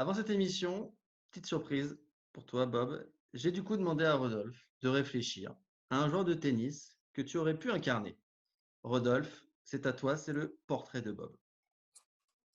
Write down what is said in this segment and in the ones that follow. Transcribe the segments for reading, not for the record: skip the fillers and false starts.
Avant cette émission, petite surprise pour toi, Bob. J'ai du coup demandé à Rodolphe de réfléchir à un joueur de tennis que tu aurais pu incarner. Rodolphe, c'est à toi, c'est le portrait de Bob.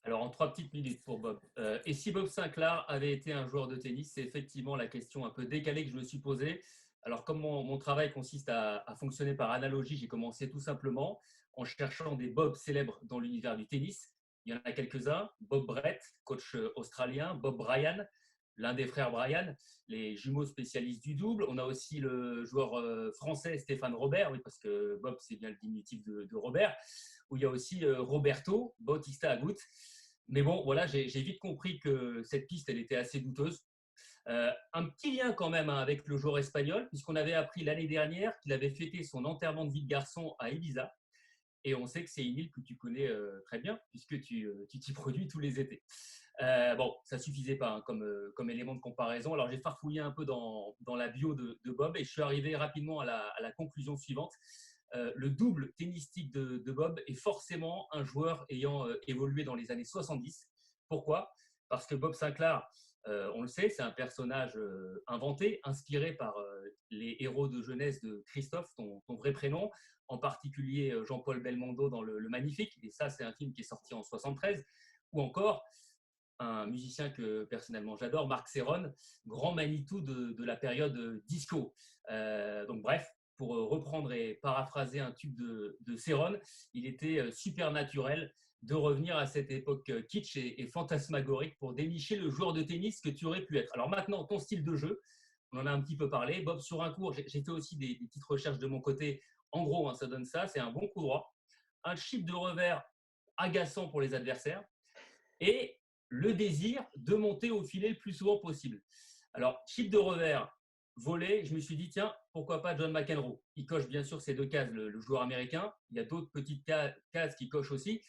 Alors, en 3 petites minutes pour Bob. Et si Bob Sinclair avait été un joueur de tennis, c'est effectivement la question un peu décalée que je me suis posée. Alors, comme mon travail consiste à fonctionner par analogie, j'ai commencé tout simplement en cherchant des Bob célèbres dans l'univers du tennis. Il y en a quelques-uns. Bob Brett, coach australien. Bob Bryan, l'un des frères Bryan, les jumeaux spécialistes du double. On a aussi le joueur français Stéphane Robert, oui, parce que Bob, c'est bien le diminutif de Robert. Où il y a aussi Roberto Bautista Agut. Mais bon, voilà, j'ai vite compris que cette piste, elle était assez douteuse. Un petit lien quand même avec le joueur espagnol, puisqu'on avait appris l'année dernière qu'il avait fêté son enterrement de vie de garçon à Ibiza. Et on sait que c'est une île que tu connais très bien, puisque tu t'y produis tous les étés. Bon, ça ne suffisait pas hein, comme élément de comparaison. Alors, j'ai farfouillé un peu dans la bio de Bob et je suis arrivé rapidement à la conclusion suivante. Le double tennistique de Bob est forcément un joueur ayant évolué dans les années 70. Pourquoi? Parce que Bob Sinclair, on le sait, c'est un personnage inventé, inspiré par les héros de jeunesse de Christophe, ton vrai prénom, en particulier Jean-Paul Belmondo dans le Magnifique. Et ça, c'est un film qui est sorti en 73. Ou encore un musicien que personnellement j'adore, Marc Serron, grand Manitou de la période disco. Donc bref, pour reprendre et paraphraser un tube de Serron, il était super naturel de revenir à cette époque kitsch et fantasmagorique pour dénicher le joueur de tennis que tu aurais pu être. Alors maintenant, ton style de jeu, on en a un petit peu parlé. Bob, sur un cours, j'ai fait aussi des petites recherches de mon côté. En gros, hein, ça donne ça, c'est un bon coup droit, un chip de revers agaçant pour les adversaires et le désir de monter au filet le plus souvent possible. Alors, chip de revers, volé, je me suis dit, tiens, pourquoi pas John McEnroe? Il coche bien sûr ces deux cases, le joueur américain. Il y a d'autres petites cases qui cochent aussi.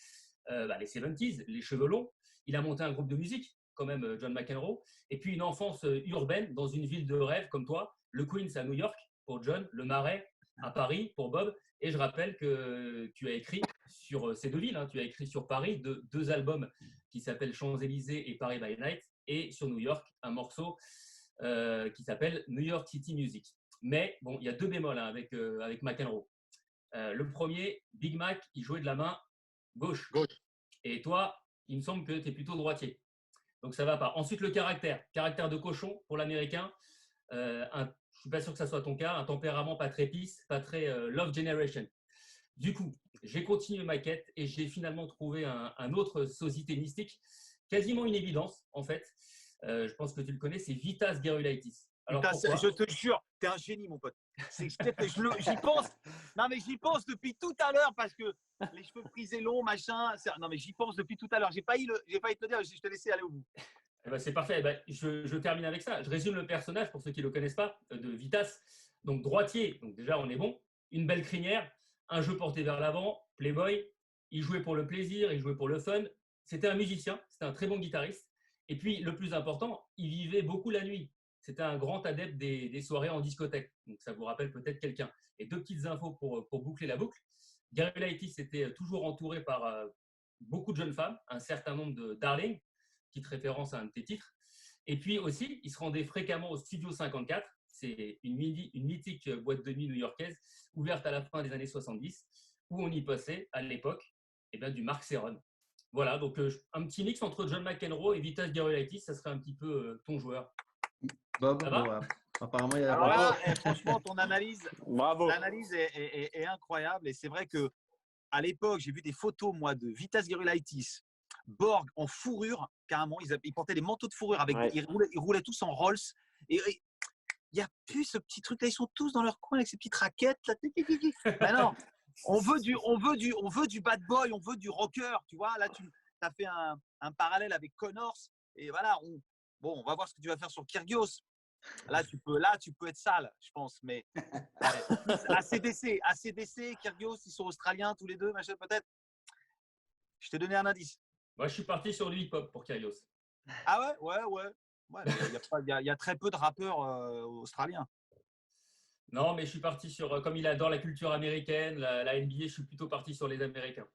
Les 70s, les cheveux longs. Il a monté un groupe de musique, quand même, John McEnroe. Et puis une enfance urbaine dans une ville de rêve comme toi, le Queens à New York pour John, le Marais à Paris pour Bob. Et je rappelle que tu as écrit sur ces deux villes, hein, tu as écrit sur Paris deux albums qui s'appellent Champs-Élysées et Paris by Night, et sur New York, un morceau qui s'appelle New York City Music. Mais bon, il y a deux bémols hein, avec McEnroe. Le premier, Big Mac, il jouait de la main gauche. Et toi, il me semble que tu es plutôt droitier. Donc ça ne va pas. Ensuite, le caractère de cochon pour l'américain. Je ne suis pas sûr que ça soit ton cas. Un tempérament pas très peace, pas très love generation. Du coup, j'ai continué ma quête et j'ai finalement trouvé un autre sosie tennistique, quasiment une évidence en fait. Je pense que tu le connais, c'est Vitas Gerulaitis. Alors putain, je te jure, t'es un génie, mon pote. J'y pense. Non, mais j'y pense depuis tout à l'heure parce que les cheveux frisés longs, machin. Non, mais j'y pense depuis tout à l'heure. J'ai pas eu te le dire, je te laissais aller au bout. Eh ben, c'est parfait. Eh ben, je termine avec ça. Je résume le personnage pour ceux qui ne le connaissent pas de Vitas. Donc droitier, donc déjà on est bon. Une belle crinière, un jeu porté vers l'avant, playboy. Il jouait pour le plaisir, il jouait pour le fun. C'était un musicien, c'était un très bon guitariste. Et puis le plus important, il vivait beaucoup la nuit. C'était un grand adepte des soirées en discothèque. Donc ça vous rappelle peut-être quelqu'un. Et deux petites infos pour boucler la boucle. Gerulaitis était toujours entouré par beaucoup de jeunes femmes, un certain nombre de darlings, qui te référence à un de tes titres. Et puis aussi, il se rendait fréquemment au Studio 54. C'est une mythique boîte de nuit new-yorkaise ouverte à la fin des années 70, où on y passait à l'époque du Marc Serron. Voilà, donc un petit mix entre John McEnroe et Vitas Gerulaitis, ça serait un petit peu ton joueur. Bob, apparemment, il y a alors là, franchement, ton analyse, Bravo. l'analyse est incroyable. Et c'est vrai que à l'époque, j'ai vu des photos, moi, de Vitas Gerulaitis, Borg en fourrure, carrément. Ils portaient des manteaux de fourrure, ils roulaient tous en Rolls. Et il n'y a plus ce petit truc-là. Ils sont tous dans leur coin avec ces petites raquettes. Là. Ben non, on veut du bad boy, on veut du rocker. Tu vois, là, tu as fait un parallèle avec Connors. Et voilà, on va voir ce que tu vas faire sur Kyrgios. Là, tu peux être sale, je pense. Mais ACDC, Kyrgios, ils sont australiens tous les deux, machin, peut-être. Je t'ai donné un indice. Moi, je suis parti sur du hip-hop pour Kyrgios. Ah ouais. Il y a très peu de rappeurs australiens. Non, mais je suis parti sur, comme il adore la culture américaine, la NBA, je suis plutôt parti sur les Américains.